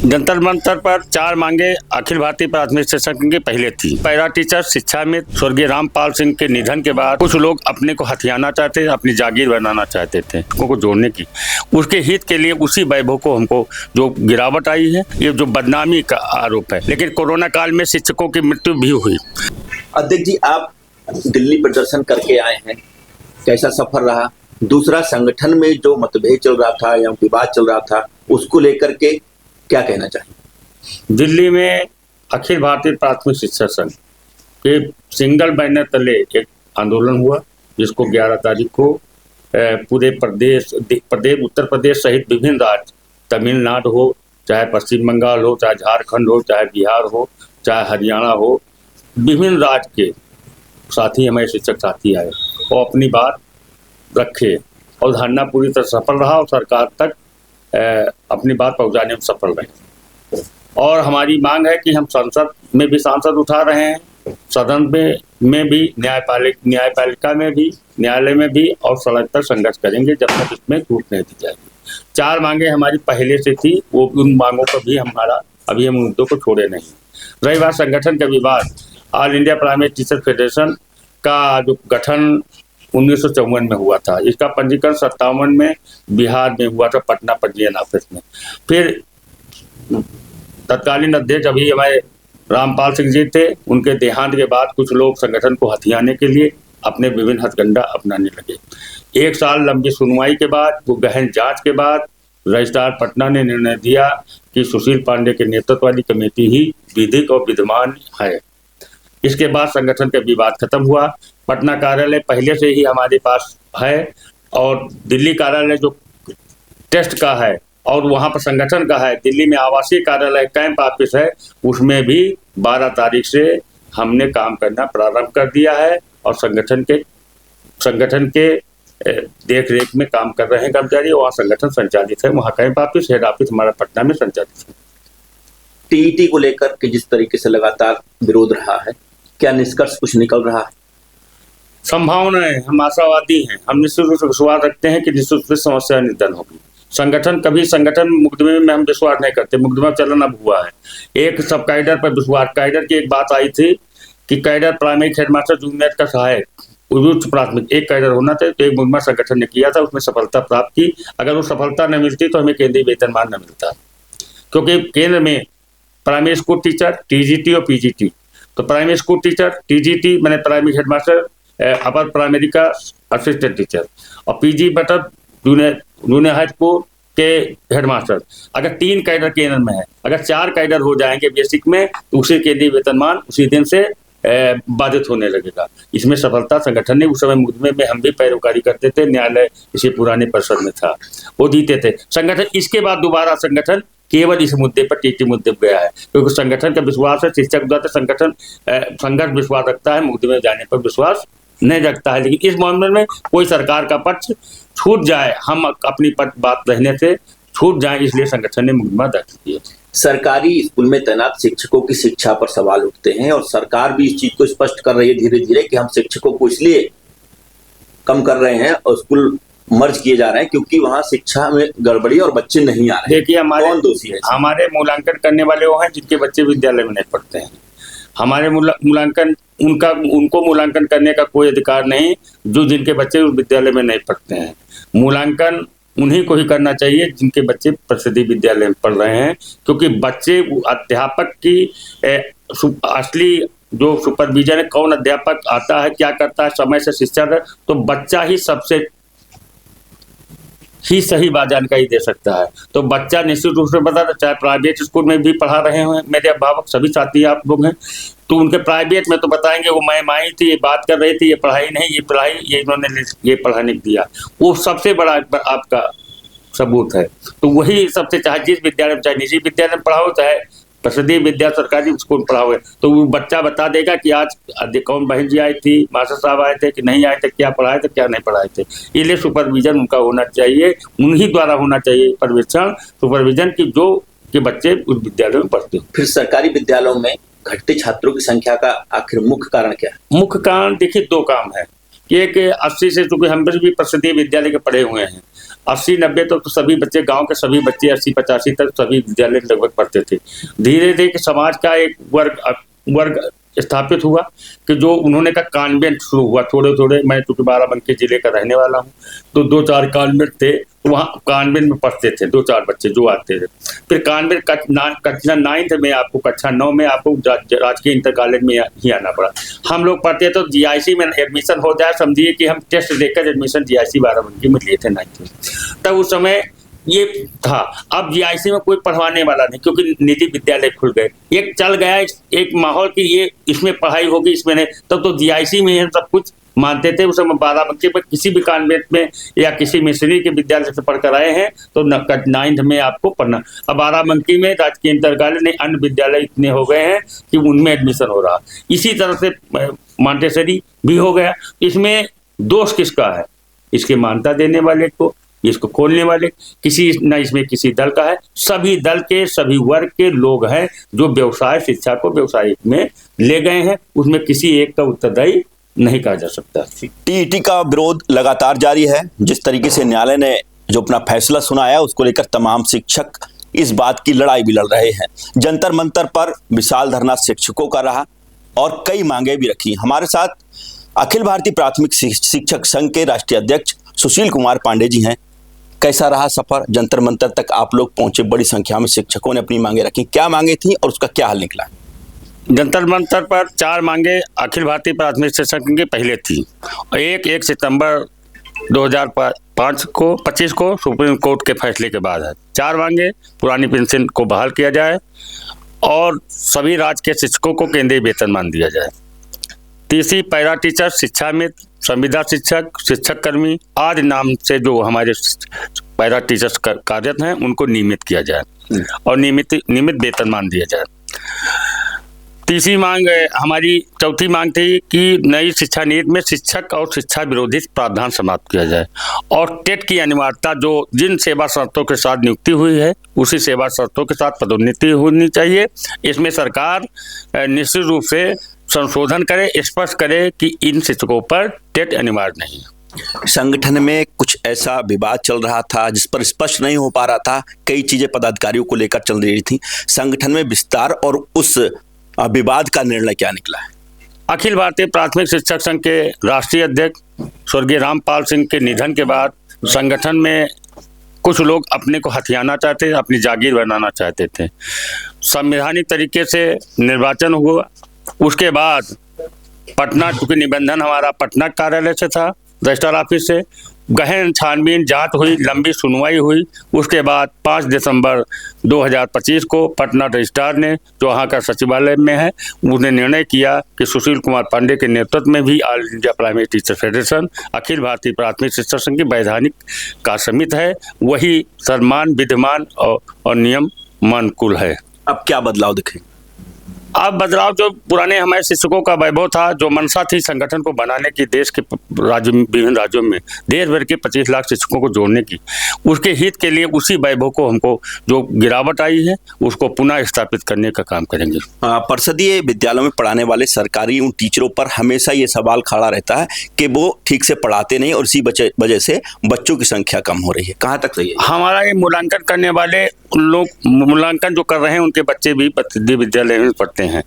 जंतर मंतर पर 4 मांगे अखिल भारतीय प्राथमिक शिक्षक संघ की पहले थी। पैरा टीचर शिक्षा में स्वर्गीय रामपाल सिंह के निधन के बाद कुछ लोग अपने को हथियाना चाहते, अपनी जागीर बनाना चाहते थे, लोगों को जोड़ने की। उसके हित के लिए उसी वैभव को हमको जो गिरावट आई है, ये जो बदनामी का आरोप है। लेकिन कोरोना काल में शिक्षकों की मृत्यु भी हुई। अध्यक्ष जी, आप दिल्ली प्रदर्शन करके आए हैं, कैसा सफर रहा? दूसरा, संगठन में जो मतभेद चल रहा था या विवाद चल रहा था, उसको लेकर के क्या कहना चाहिए? दिल्ली में अखिल भारतीय प्राथमिक शिक्षक संघ के सिंगल बैनर तले एक आंदोलन हुआ, जिसको 11 तारीख को पूरे प्रदेश उत्तर प्रदेश सहित विभिन्न राज्य, तमिलनाडु हो, चाहे पश्चिम बंगाल हो, चाहे झारखंड हो, चाहे बिहार हो, चाहे हरियाणा हो, विभिन्न राज्य के साथी, हमारे शिक्षक साथी आए और अपनी बात रखे और धरना पूरी तरह सफल रहा और सरकार तक अपनी बात पहुंचाने में सफल रहे। और हमारी मांग है कि हम संसद में भी सांसद उठा रहे हैं, सदन में भी, न्यायपालिका में भी, न्यायालय में भी, और सड़क पर संघर्ष करेंगे जब तक इसमें छूट नहीं दी जाएगी। 4 मांगे हमारी पहले से थी, वो उन मांगों पर भी अभी हम मुद्दों को छोड़े नहीं। रही बात संगठन का विवाद, all India primary teacher federation का जो गठन 1954 में हुआ था, इसका पंजीकरण 57 में बिहार में हुआ था, पटना पंजीयन ऑफिस में। फिर तत्कालीन अध्यक्ष अभी हमारे रामपाल सिंह जी थे, उनके देहांत के बाद कुछ लोग संगठन को हथियाने के लिए अपने विभिन्न हथकंडा अपनाने लगे। 1 साल लंबी सुनवाई के बाद, वो गहन जांच के बाद रजिस्ट्रार पटना ने निर्णय दिया कि सुशील पांडे के नेतृत्व वाली कमेटी ही विधिक और विद्यमान है। इसके बाद संगठन का विवाद खत्म हुआ। पटना कार्यालय पहले से ही हमारे पास है और दिल्ली कार्यालय जो टेस्ट का है और वहाँ पर संगठन का है, दिल्ली में आवासीय कार्यालय कैंप ऑफिस है, उसमें भी 12 तारीख से हमने काम करना प्रारंभ कर दिया है और संगठन के देख रेख में काम कर रहे हैं कर्मचारी। वहाँ संगठन संचालित है, वहाँ कैंप ऑफिस, हेड ऑफिस हमारा पटना में संचालित है। टीईटी को लेकर के जिस तरीके से लगातार विरोध रहा है, क्या निष्कर्ष कुछ निकल रहा है? संभावनाएं, हम आशावादी हैं, हम निश्चित रूप से विश्वास रखते हैं कि निश्चित रूप से समस्या निदान होगी। संगठन मुकदमे में हम विश्वास नहीं करते, मुकदमा चलन अब हुआ है। एक सब कैडर पर विश्वास, कैडर की एक बात आई थी कि कैडर प्राइमरी हेडमास्टर जूनियर का सहायक उच्च प्राथमिक एक कैडर होना चाहिए, तो एक मुकदमा संगठन ने किया था, उसमें सफलता प्राप्त की। अगर वो सफलता न मिलती तो हमें केंद्रीय वेतनमान न मिलता, क्योंकि केंद्र में प्राइमरी स्कूल टीचर, टीजीटी और पीजीटी, तो प्राइमरी स्कूल टीचर, टीजीटी मैंने प्राइमरी हेडमास्टर, अपर प्राइमरी का असिस्टेंट टीचर, और पीजी मतलब जूनियर हाई स्कूल के हेडमास्टर। अगर 3 कैडर केंद्र में है, अगर 4 कैडर हो जाएंगे बेसिक में, तो उसी केंद्रीय वेतनमान उसी दिन से बाधित होने लगेगा। इसमें सफलता संगठन ने, उस समय मुकदमे में हम भी पैरोकारी करते थे, न्यायालय इसी पुराने परिषद में था, वो जीते थे संगठन। इसके बाद दोबारा संगठन केवल इस मुद्दे पर, टीटी मुद्दे पर गया है, क्योंकि संगठन का विश्वास है, शिक्षक द्वारा संगठन संघर्ष विश्वास रखता है, मुकदमे जाने पर विश्वास नहीं रखता है। लेकिन इस मामले में कोई सरकार का पक्ष छूट जाए, हम अपनी बात रहने से छूट जाए, इसलिए संगठन ने मुकदमा दर्ज किया। सरकारी स्कूल में तैनात शिक्षकों की शिक्षा पर सवाल उठते हैं और सरकार भी इस चीज को स्पष्ट कर रही है धीरे धीरे कि हम शिक्षकों को इसलिए कम कर रहे हैं और स्कूल मर्ज किए जा रहे हैं क्योंकि वहाँ शिक्षा में गड़बड़ी और बच्चे नहीं आ रहे हैं। देखिए, कौन दोषी है? हमारे मूल्यांकन करने वाले वो हैं जिनके बच्चे विद्यालय में नहीं पढ़ते हैं। हमारे मूल्यांकन उनको मूल्यांकन करने का कोई अधिकार नहीं जो जिनके बच्चे विद्यालय में नहीं पढ़ते हैं। मूल्यांकन उन्हीं को ही करना चाहिए जिनके बच्चे प्रसिद्धि विद्यालय में पढ़ रहे हैं, क्योंकि बच्चे अध्यापक की असली जो सुपरविजन है, कौन अध्यापक आता है, क्या करता है, समय से शिक्षा, तो बच्चा ही सबसे ही सही जानकारी दे सकता है। तो बच्चा निश्चित रूप से बता, चाहे प्राइवेट स्कूल में भी पढ़ा रहे हैं, मेरे अभिभावक सभी साथी आप लोग हैं, तो उनके प्राइवेट में तो बताएंगे वो मैम आई थी, ये बात कर रही थी, ये पढ़ाई नहीं, ये पढ़ाई, ये इन्होंने ये पढ़ाने दिया, वो सबसे बड़ा आपका सबूत है। तो वही सबसे, चाहे जिस विद्यालय में, चाहे निजी विद्यालय में पढ़ाओ, चाहे प्रसिद्धि विद्या सरकारी स्कूल पढ़ाओ, तो वो बच्चा बता देगा कि आज कौन बहन जी आई थी, मास्टर साहब आए थे कि नहीं आए थे, क्या पढ़ाए थे, क्या नहीं पढ़ाए थे। इसलिए सुपरविजन उनका होना चाहिए, उन्हीं द्वारा होना चाहिए पर्यवेक्षण, सुपरविजन की जो कि बच्चे उस विद्यालय में पढ़ते हो। फिर सरकारी विद्यालयों में घटते छात्रों की संख्या का आखिर मुख्य कारण क्या है? मुख्य कारण देखिए 2 काम है कि एक 80 से, चूंकि हम भी प्रसिद्धि विद्यालय के पढ़े हुए हैं, 80-90 तक तो सभी बच्चे, गांव के सभी बच्चे 80-85 तक सभी विद्यालय में लगभग पढ़ते थे। धीरे धीरे समाज का एक वर्ग स्थापित हुआ कि जो उन्होंने कहा कॉन्वेंट शुरू हुआ थोड़े थोड़े। मैं चूंकि बाराबंकी जिले का रहने वाला हूँ, तो 2-4 कॉन्वेंट थे, वहाँ कॉन्वेंट में पढ़ते थे 2-4 बच्चे जो आते थे। फिर कॉन्वेंट कक्षा 9th में आपको, कक्षा 9 में आपको राजकीय इंटर कॉलेज में ही आना पड़ा। हम लोग पढ़ते तो जीआईसी में एडमिशन हो जाए, समझिए कि हम टेस्ट देकर एडमिशन जीआईसी बाराबंकी में लिए थे 9th में। तब उस समय ये था। अब जीआईसी में कोई पढ़वाने वाला नहीं, क्योंकि निजी विद्यालय खुल गए। एक चल गया एक माहौल कि ये इसमें पढ़ाई होगी, इसमें नहीं। तब तो जीआईसी में ही सब कुछ मानते थे। उस समय बाराबंकी पर किसी भी कॉन्वेंट में या किसी मिशनरी के विद्यालय से पढ़कर आए हैं तो 9th में आपको पढ़ना। अब बाराबंकी में राजकीय इंटर कॉलेज नहीं, अन्य विद्यालय इतने हो गए हैं कि उनमें एडमिशन हो रहा। इसी तरह से मॉन्टेसरी भी हो गया। इसमें दोष किसका है? इसके मान्यता देने वाले को, इसको खोलने वाले, किसी न इसमें किसी दल का है। सभी दल के, सभी वर्ग के लोग हैं जो व्यवसाय शिक्षा को व्यवसाय में ले गए हैं। उसमें किसी एक का उत्तरदायी नहीं कहा जा सकता। टीईटी का विरोध लगातार जारी है। जिस तरीके से न्यायालय ने जो अपना फैसला सुनाया, उसको लेकर तमाम शिक्षक इस बात की लड़ाई भी लड़ रहे हैं। जंतर मंतर पर विशाल धरना शिक्षकों का रहा और कई मांगे भी रखी। हमारे साथ अखिल भारतीय प्राथमिक शिक्षक संघ के राष्ट्रीय अध्यक्ष सुशील कुमार पांडे जी हैं। कैसा रहा सफर? जंतर मंतर तक आप लोग पहुंचे, बड़ी संख्या में शिक्षकों ने अपनी मांगे रखी। क्या मांगे थी और उसका क्या हल निकला? जंतर मंतर पर 4 मांगे अखिल भारतीय प्राथमिक शिक्षक संघ की पहले थी। 1 सितंबर 2025 को सुप्रीम कोर्ट के फैसले के बाद है। 4 मांगे: पुरानी पेंशन को बहाल किया जाए और सभी राज्य के शिक्षकों को केंद्रीय वेतनमान दिया जाए। तीसरी, पैरा टीचर, शिक्षा मित्र, संविदा शिक्षक, शिक्षक कर्मी आदि नाम से जो हमारे पैरा टीचर्स कार्यरत हैं उनको नियमित किया जाए और नियमित वेतनमान दिया जाए। तीसरी मांग हमारी, चौथी मांग थी कि नई शिक्षा नीति में शिक्षक और शिक्षा विरोधी प्रावधान समाप्त किया जाए और टेट की अनिवार्यता, जो जिन सेवा शर्तों के साथ नियुक्ति हुई है उसी सेवा शर्तों के साथ पदोन्नति होनी चाहिए। इसमें सरकार निश्चित रूप से संशोधन करे, स्पष्ट करे कि इन शिक्षकों पर टेट अनिवार्य नहीं है। संगठन में कुछ ऐसा विवाद चल रहा था जिस पर स्पष्ट नहीं हो पा रहा था। कई चीजें पदाधिकारियों को लेकर चल रही थी। संगठन में विस्तार और उस विवाद का निर्णय क्या निकला है? अखिल भारतीय प्राथमिक शिक्षक संघ के राष्ट्रीय अध्यक्ष स्वर्गीय रामपाल सिंह के निधन के बाद संगठन में कुछ लोग अपने को हथियाना चाहते थे, अपनी जागीर बनाना चाहते थे। संवैधानिक तरीके से निर्वाचन हुआ। उसके बाद पटना, चूंकि निबंधन हमारा पटना कार्यालय से था, रजिस्ट्रार ऑफिस से, गहन छानबीन जांच हुई, लंबी सुनवाई हुई। उसके बाद 5 दिसंबर 2025 को पटना रजिस्ट्रार ने, जो वहाँ का सचिवालय में है, उसने निर्णय किया कि सुशील कुमार पांडे के नेतृत्व में भी all India primary teacher federation, अखिल भारतीय प्राथमिक शिक्षक संघ की वैधानिक कार्य समिति है, वही सम्मान, विद्यमान और नियम मानकुल है। अब क्या बदलाव दिखे? अब बदलाव, जो पुराने हमारे शिक्षकों का वैभव था, जो मंशा थी संगठन को बनाने की, देश के विभिन्न राज्यों में देश भर के 25 लाख शिक्षकों को जोड़ने की, उसके हित के लिए उसी वैभव को हमको, जो गिरावट आई है, उसको पुनः स्थापित करने का काम करेंगे। परिषदीय विद्यालयों में पढ़ाने वाले सरकारी उन टीचरों पर हमेशा ये सवाल खड़ा रहता है कि वो ठीक से पढ़ाते नहीं और इसी वजह से बच्चों की संख्या कम हो रही है। कहाँ तक सही है? हमारा ये मूल्यांकन करने वाले लोग, मूल्यांकन जो कर रहे हैं, उनके बच्चे भी विद्यालय में पढ़ते हैं।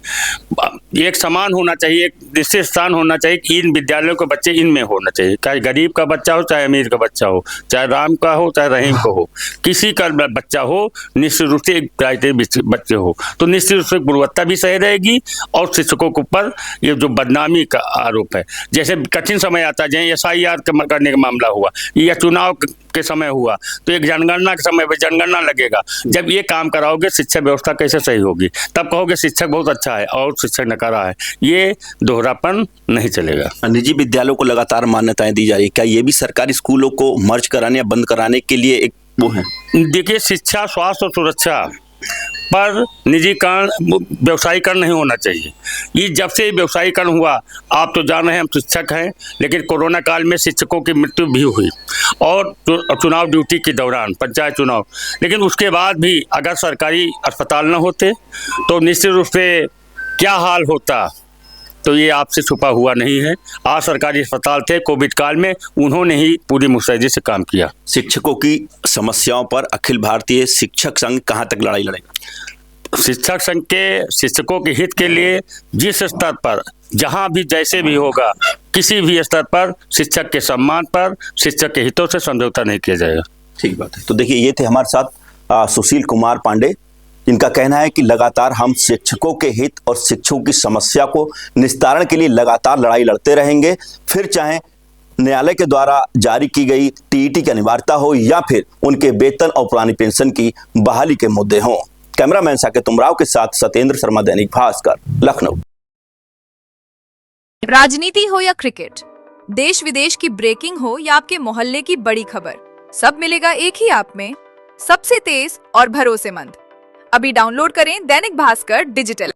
एक समान होना चाहिए, एक निश्चित स्थान होना चाहिए कि इन विद्यालयों के बच्चे इनमें होना चाहिए। चाहे गरीब का बच्चा हो, चाहे अमीर का बच्चा हो, चाहे राम का हो, चाहे रहीम का हो, किसी का बच्चा हो, निश्चित रूप से एक क्राइटेरिया बच्चे हो, तो निश्चित रूप से गुणवत्ता भी सही रहेगी। और शिक्षकों के ऊपर ये जो बदनामी का आरोप है, जैसे कठिन समय आता है, जैसे SIR करने का मामला हुआ या चुनाव के समय हुआ, तो एक जनगणना के समय पर जनगणना लगेगा। जब ये काम कराओगे, शिक्षा व्यवस्था कैसे सही होगी? तब कहोगे शिक्षक बहुत अच्छा है और शिक्षक नकारा है। ये दोहरापन नहीं चलेगा। निजी विद्यालयों को लगातार मान्यताएं दी जा रही है, क्या ये भी सरकारी स्कूलों को मर्ज कराने या बंद कराने के लिए एक वो है? देखिए, शिक्षा, स्वास्थ्य और सुरक्षा पर निजीकरण, व्यवसायीकरण नहीं होना चाहिए। ये जब से व्यवसायीकरण हुआ, आप तो जान रहे हैं, हम शिक्षक हैं, लेकिन कोरोना काल में शिक्षकों की मृत्यु भी हुई और चुनाव ड्यूटी के दौरान, पंचायत चुनाव, लेकिन उसके बाद भी अगर सरकारी अस्पताल न होते तो निश्चित रूप से क्या हाल होता, तो ये आपसे छुपा हुआ नहीं है। आज सरकारी अस्पताल थे कोविड काल में, उन्होंने ही पूरी मुस्तैदी से काम किया। शिक्षकों की समस्याओं पर अखिल भारतीय शिक्षक संघ कहाँ तक लड़ाई लड़ेगा? शिक्षक संघ के शिक्षकों के हित के लिए जिस स्तर पर, जहां भी जैसे भी होगा, किसी भी स्तर पर शिक्षक के सम्मान पर, शिक्षक के हितों से समझौता नहीं किया जाएगा। ठीक बात है। तो देखिए, ये थे हमारे साथ सुशील कुमार पांडे, जिनका कहना है कि लगातार हम शिक्षकों के हित और शिक्षकों की समस्या को निस्तारण के लिए लगातार लड़ाई लड़ते रहेंगे, फिर चाहे न्यायालय के द्वारा जारी की गई टीईटी की अनिवार्यता हो या फिर उनके वेतन और पुरानी पेंशन की बहाली के मुद्दे हों। कैमरामैन साकेत उमराव के साथ सत्येंद्र शर्मा, दैनिक भास्कर, लखनऊ। राजनीति हो या क्रिकेट, देश विदेश की ब्रेकिंग हो या आपके मोहल्ले की बड़ी खबर, सब मिलेगा एक ही ऐप में, सबसे तेज और भरोसेमंद। अभी डाउनलोड करें दैनिक भास्कर डिजिटल।